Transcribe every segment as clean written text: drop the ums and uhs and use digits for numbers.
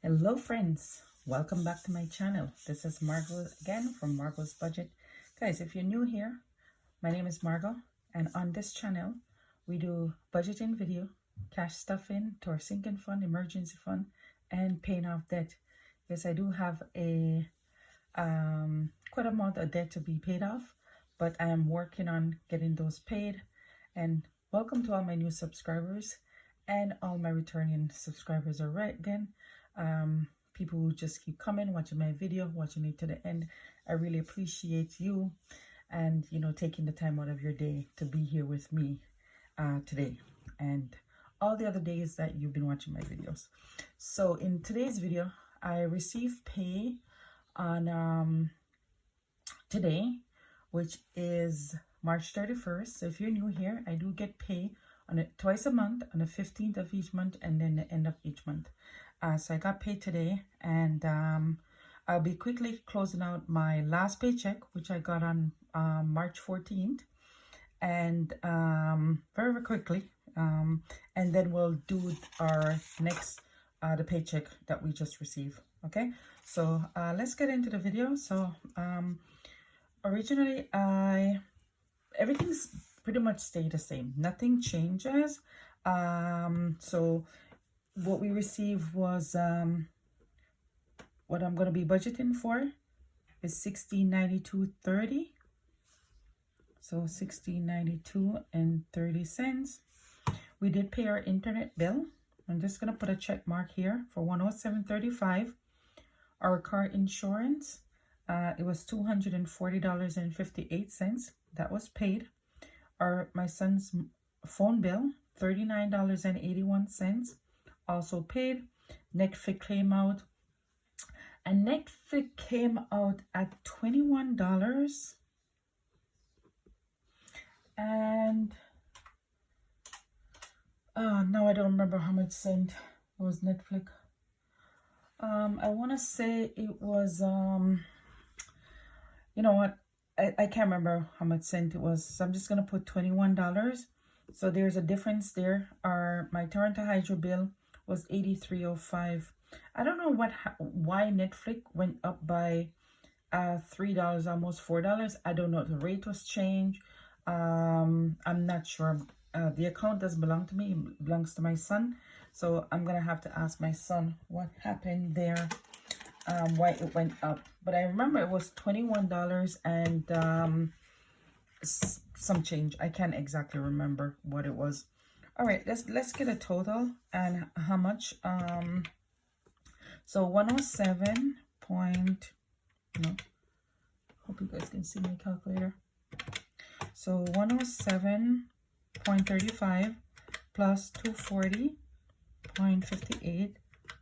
Hello friends, welcome back to my channel. This is Margot again from Margot's Budget. Guys, if you're new here, my name is Margot, and on this channel we do budgeting video, cash stuffing to our sinking fund, emergency fund, and paying off debt. Yes, I do have a quite amount of debt to be paid off, but I am working on getting those paid. And welcome to all my new subscribers and all my returning subscribers again. People who just keep coming, watching my video, watching it to the end. I really appreciate you and taking the time out of your day to be here with me today and all the other days that you've been watching my videos. So in today's video, I received pay on today, which is March 31st. So if you're new here, I do get pay on it twice a month, on the 15th of each month and then the end of each month. So I got paid today, and I'll be quickly closing out my last paycheck, which I got on March 14th, and very quickly, and then we'll do our next the paycheck that we just received. Okay, so let's get into the video. So originally everything's pretty much stayed the same, nothing changes. So what we received was what I'm going to be budgeting for is $16.92.30. So $16.92.30. We did pay our internet bill. I'm just going to put a check mark here for $107.35. Our car insurance, it was $240.58. That was paid. My son's phone bill, $39.81. Also paid. Netflix came out, and Netflix came out at $21, and now I don't remember how much cent was Netflix. I want to say it was you know what, I can't remember how much cent it was, so I'm just gonna put $21. So there's a difference there. My Toronto Hydro bill was $83.05. I don't know why Netflix went up by $3, almost $4. I don't know. The rate was changed. I'm not sure. The account doesn't belong to me. It belongs to my son. So I'm gonna have to ask my son what happened there, why it went up. But I remember it was $21 and some change. I can't exactly remember what it was. All right, let's get a total and how much. So 107 point, hope you guys can see my calculator. So 107.35 plus 240.58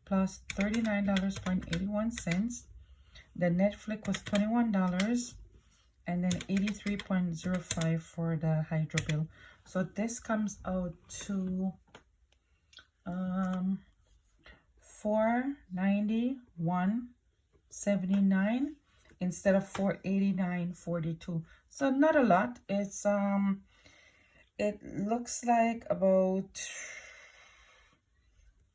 plus $39.81. The Netflix was $21, and then 83.05 for the hydro bill. So this comes out to $491.79 instead of $489.42. So not a lot. It's it looks like about,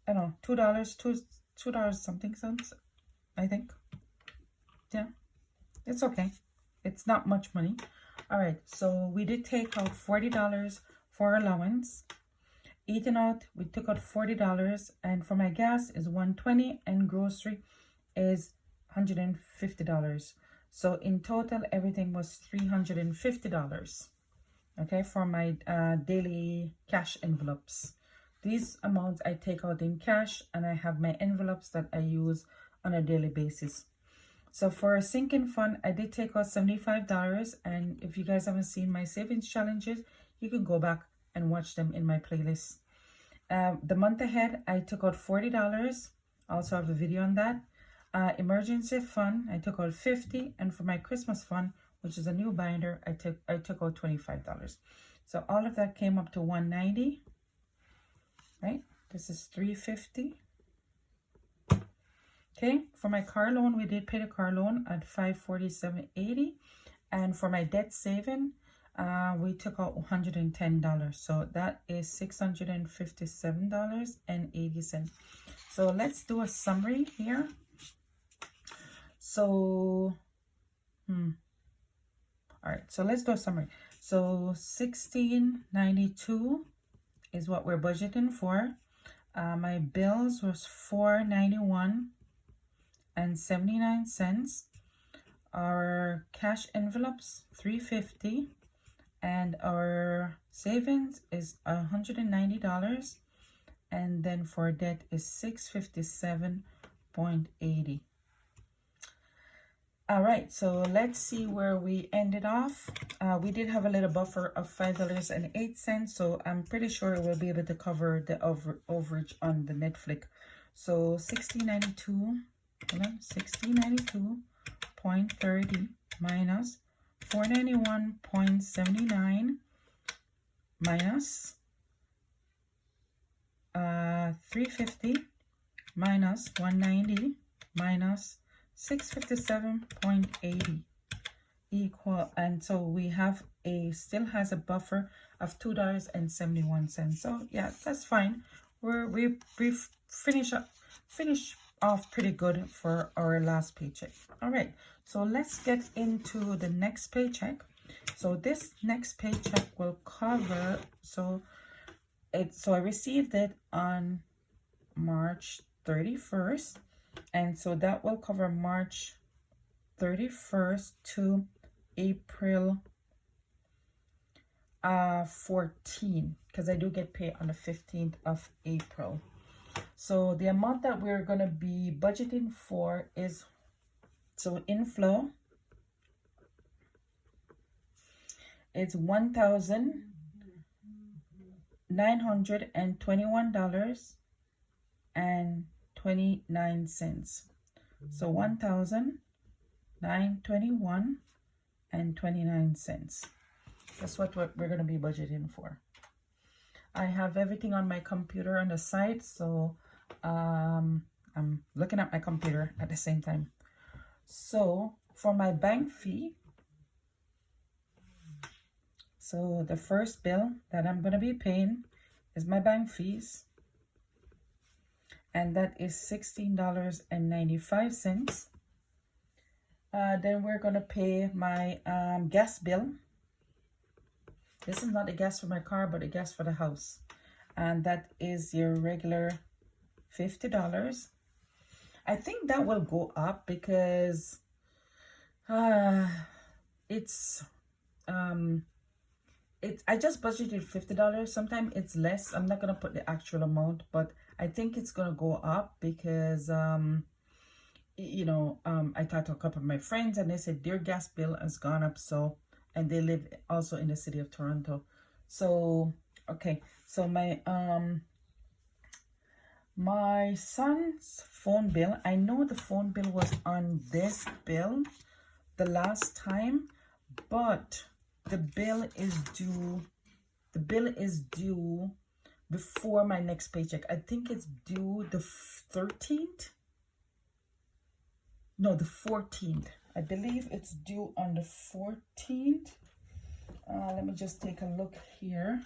I don't know, $2 something cents, I think. Yeah, it's okay. It's not much money. All right, so we did take out $40 for allowance. Eating out, we took out $40, and for my gas is $120, and grocery is $150. So in total, everything was $350. Okay, for my daily cash envelopes. These amounts I take out in cash, and I have my envelopes that I use on a daily basis. So for a sinking fund, I did take out $75, and if you guys haven't seen my savings challenges, you can go back and watch them in my playlist. The month ahead, I took out $40. Also have a video on that. Emergency fund, I took out $50, and for my Christmas fund, which is a new binder, I took out $25. So all of that came up to $190. Right? This is $350. Okay, for my car loan, we did pay the car loan at $547.80, and for my debt saving, we took out $110, so that is $657.80. So let's do a summary here. So all right, so let's do a summary. So $16.92 is what we're budgeting for. My bills was $491.79. Our cash envelopes $350, and our savings is $190, and then for debt is $657.80. All right, so let's see where we ended off. We did have a little buffer of $5.08, so I'm pretty sure we'll be able to cover the overage on the Netflix. So 1692.30 minus 491.79 minus 350 minus 190 minus 657.80 equal, and so we have still has a buffer of $2.71. So yeah, that's fine. We finish off pretty good for our last paycheck. All right, so let's get into the next paycheck. So this next paycheck will cover, so I received it on March 31st, and so that will cover March 31st to April 14, because I do get paid on the 15th of April. So the amount that we're going to be budgeting for is, so inflow, it's $1,921.29. So $1,921.29. That's what we're going to be budgeting for. I have everything on my computer on the side, so I'm looking at my computer at the same time. So for my bank fee, so the first bill that I'm going to be paying is my bank fees, and that is $16.95. Then we're going to pay my gas bill. This is not the gas for my car, but the gas for the house, and that is your regular $50. I think that will go up because it's I just budgeted $50. Sometimes it's less. I'm not gonna put the actual amount, but I think it's gonna go up because you know, I talked to a couple of my friends and they said their gas bill has gone up, so, and they live also in the city of Toronto. So okay, so my my son's phone bill, I know the phone bill was on this bill the last time, but the bill is due before my next paycheck. I think it's due the 13th. No, the 14th. I believe it's due on the 14th. Let me just take a look here.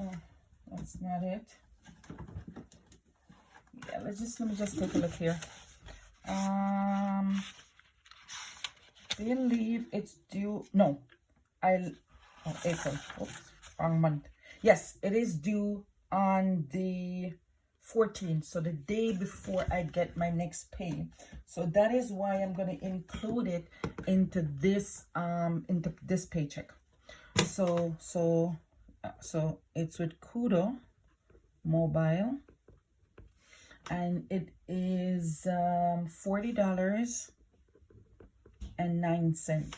Oh, that's not it. Yeah, let me just take a look here. Believe it's due. No, April. Oops, wrong month. Yes, it is due on the 14th, so the day before I get my next pay. So that is why I'm going to include it into this paycheck. So it's with Kudo Mobile, and it is $40.09.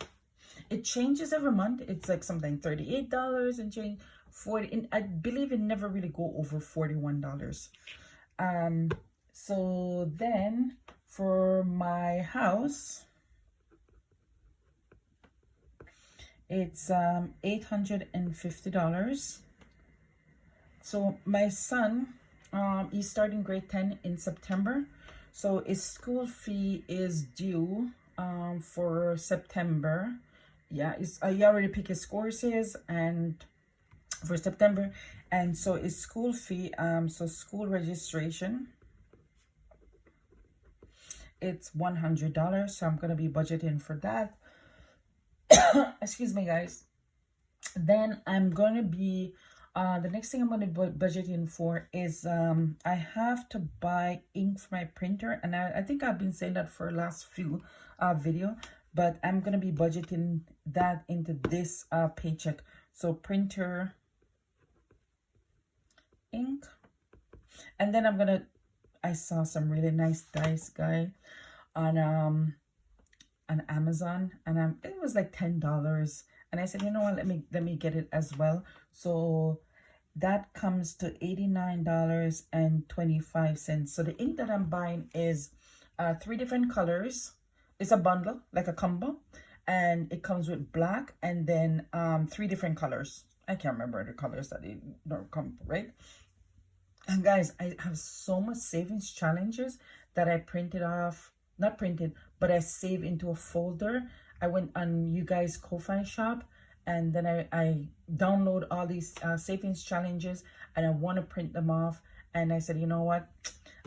It changes every month. It's like something $38 and change, 40, and I believe it never really go over $41. So then for my house, it's $850. So my son, he's starting grade 10 in September, so his school fee is due for September, yeah, it's he already picked his courses and for September, and so it's school fee, so school registration, it's $100, so I'm gonna be budgeting for that. Excuse me, guys. Then I'm gonna be the next thing I'm gonna be budgeting for is I have to buy ink for my printer, and I think I've been saying that for last few video, but I'm gonna be budgeting that into this paycheck. So printer, ink, and then I saw some really nice dice, guy, on Amazon, and it was like $10, and I said, you know what, let me get it as well. So that comes to $89.25. So the ink that I'm buying is 3 different colors. It's a bundle, like a combo, and it comes with black and then 3 different colors. I can't remember the colors that it don't come, right? And guys, I have so much savings challenges that I printed off, not printed, but I saved into a folder. I went on you guys Ko-Fi shop, and then I download all these savings challenges, and I want to print them off. And I said, you know what,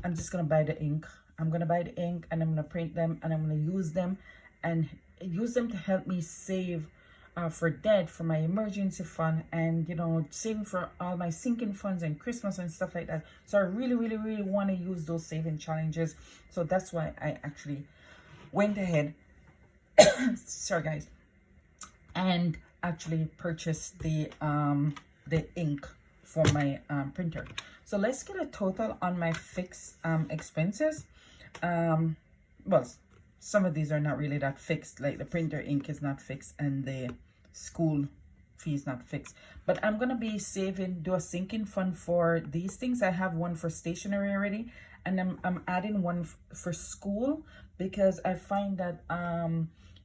I'm just gonna buy the ink. I'm gonna buy the ink, and I'm gonna print them, and I'm gonna use them to help me save for debt, for my emergency fund, and you know, saving for all my sinking funds and Christmas and stuff like that. So I really want to use those saving challenges. So that's why I actually went ahead sorry guys, and actually purchased the ink for my printer. So let's get a total on my fixed expenses. Well, some of these are not really that fixed, like the printer ink is not fixed and the school fee is not fixed, but I'm gonna be do a sinking fund for these things. I have one for stationery already, and I'm adding one for school, because I find that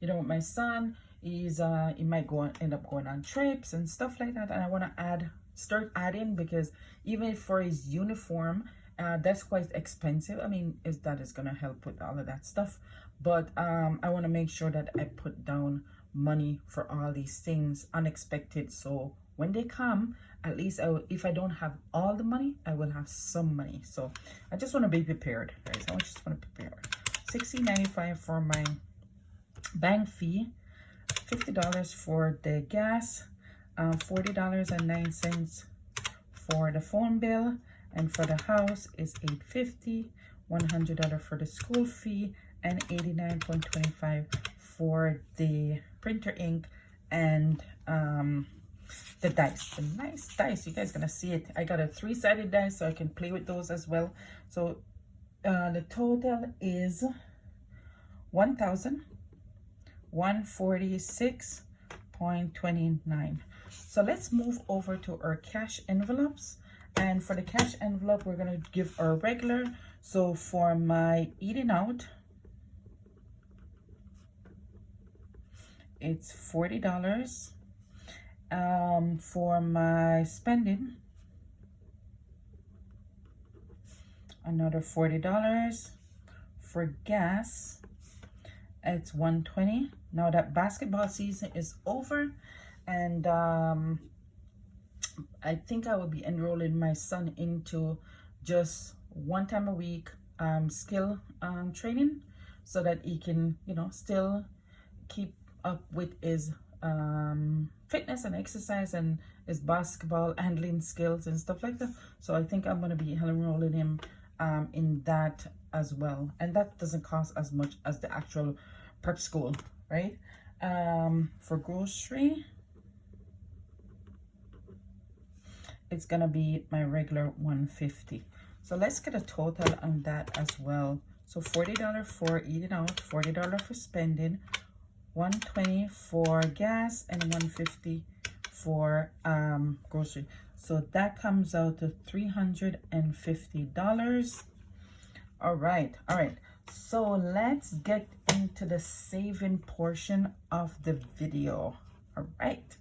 you know, my son is he might end up going on trips and stuff like that, and I want to start adding, because even for his uniform, that's quite expensive. I mean, that is gonna help with all of that stuff, but I want to make sure that I put down money for all these things unexpected, so when they come, at least if I don't have all the money, I will have some money. So I just want to be prepared, guys. I just want to prepare. $16.95 for my bank fee, $50 for the gas, $40.09 for the phone bill, and for the house is $850, $100 for the school fee, and $89.25 for the printer ink and the dice, the nice dice. You guys gonna see it. I got a 3-sided dice, so I can play with those as well. So the total is $1,146.29. So let's move over to our cash envelopes. And for the cash envelope, we're gonna give our regular. So for my eating out, it's $40. For my spending, another $40. For gas, it's $120. Now that basketball season is over, and I think I will be enrolling my son into just 1 time a week skill training, so that he can, you know, still keep up with his fitness and exercise and his basketball handling skills and stuff like that. So I think I'm going to be enrolling him in that as well, and that doesn't cost as much as the actual prep school, right? For grocery, it's gonna be my regular $150. So let's get a total on that as well. So $40 for eating out, $40 for spending, $120 for gas, and $150 for grocery. So that comes out to $350. All right. So let's get into the saving portion of the video. All right.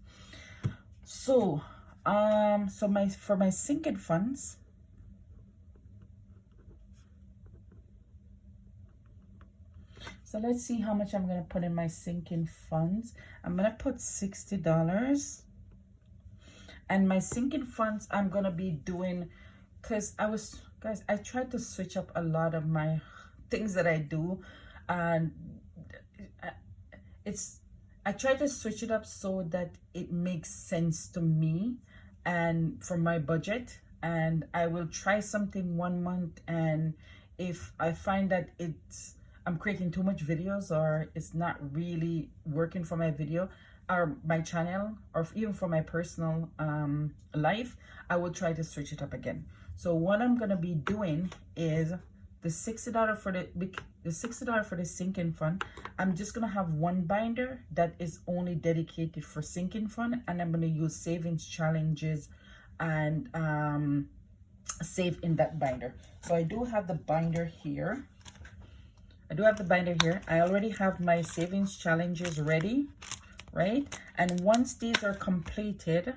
So for my sinking funds, So let's see how much I'm going to put in my sinking funds. I'm going to put $60. And my sinking funds, I'm going to be doing, because guys, I tried to switch up a lot of my things that I do. And I try to switch it up so that it makes sense to me and for my budget. And I will try something 1 month, and if I find that I'm creating too much videos or it's not really working for my video or my channel or even for my personal life, I will try to switch it up again. So what I'm gonna be doing is the $60 for the sinking fund. I'm just gonna have one binder that is only dedicated for sinking fund, and I'm gonna use savings challenges and save in that binder. So I do have the binder here. I already have my savings challenges ready, right? And once these are completed,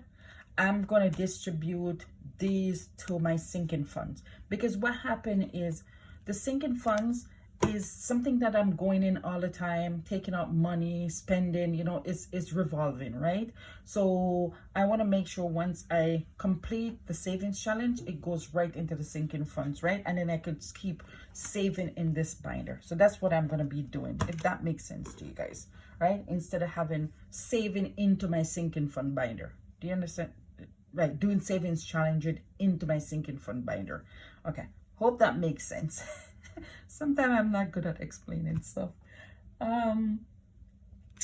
I'm gonna distribute these to my sinking funds, because what happened is the sinking funds is something that I'm going in all the time, taking out money, spending, you know, it's revolving, right? So I want to make sure once I complete the savings challenge, it goes right into the sinking funds, right? And then I could keep saving in this binder. So that's what I'm going to be doing, if that makes sense to you guys, right? Instead of having saving into my sinking fund binder. Do you understand? Right, doing savings challenge into my sinking fund binder. Okay, hope that makes sense. Sometimes I'm not good at explaining stuff. And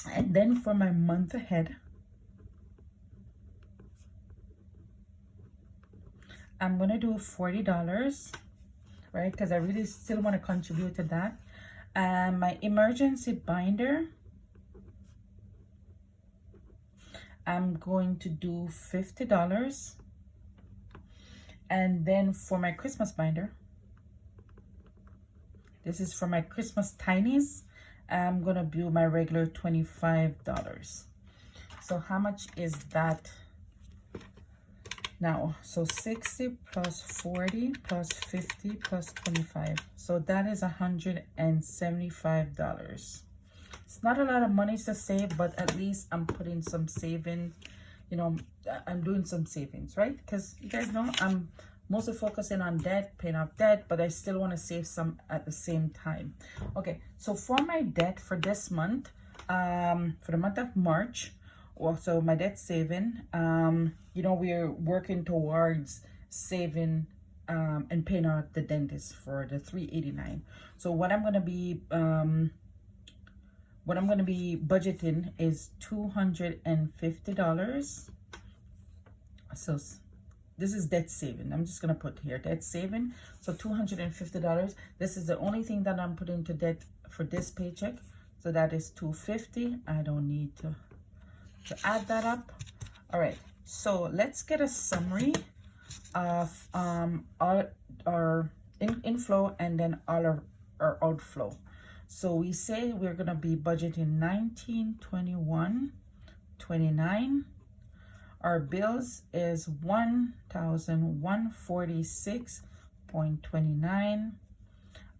then for my month ahead, I'm gonna do $40, right? Because I really still want to contribute to that. And my emergency binder, I'm going to do $50. And then for my Christmas binder, this is for my Christmas tinies, I'm gonna do my regular $25. So how much is that now? So 60 plus 40 plus 50 plus 25. So that is $175. It's not a lot of money to save, but at least I'm putting some saving, you know, I'm doing some savings, right? Because you guys know I'm mostly focusing on debt, paying off debt, but I still want to save some at the same time. Okay, so for my debt for this month, for the month of March, also my debt saving, you know, we're working towards saving and paying out the dentist for the $389. So what I'm going to be budgeting is $250. So this is debt saving. I'm just gonna put here debt saving. So $250. This is the only thing that I'm putting to debt for this paycheck. So that is $250. I don't need to add that up. All right. So let's get a summary of all our inflow and then all of our outflow. So we say we're gonna be budgeting $1921.29. Our bills is $1,146.29.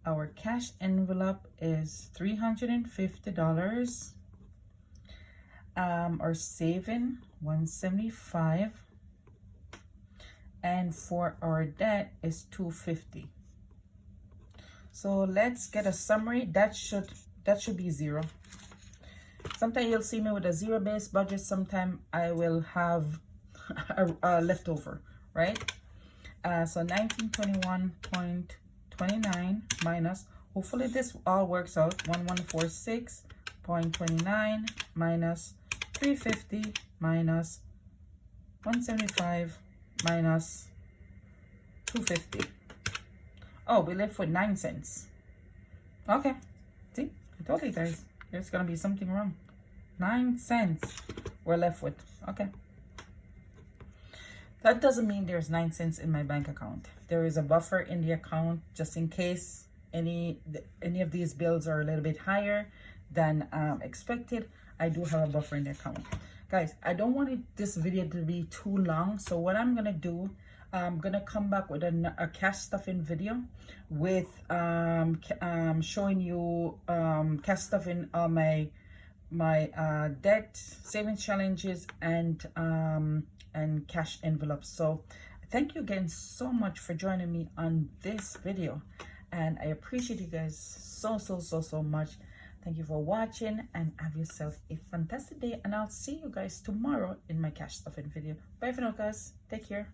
Our cash envelope is $350. Our saving $175. And for our debt is $250. So let's get a summary. That should be zero. Sometimes you'll see me with a zero-based budget. Sometimes I will have a leftover, right? So 1921.29 minus, hopefully this all works out, 1146.29 minus 350 minus 175 minus 250. Oh, we left with 9 cents. Okay, see, I told you guys, there's gonna be something wrong. 9 cents we're left with. Okay, that doesn't mean there's 9 cents in my bank account. There is a buffer in the account just in case any of these bills are a little bit higher than expected. I do have a buffer in the account. Guys, I don't want this video to be too long, so what I'm gonna do, I'm gonna come back with a cash stuffing video with showing you cash stuffing on my debt savings challenges and cash envelopes. So thank you again so much for joining me on this video, and I appreciate you guys so much. Thank you for watching, and have yourself a fantastic day, and I'll see you guys tomorrow in my cash stuffing video. Bye for now, guys. Take care.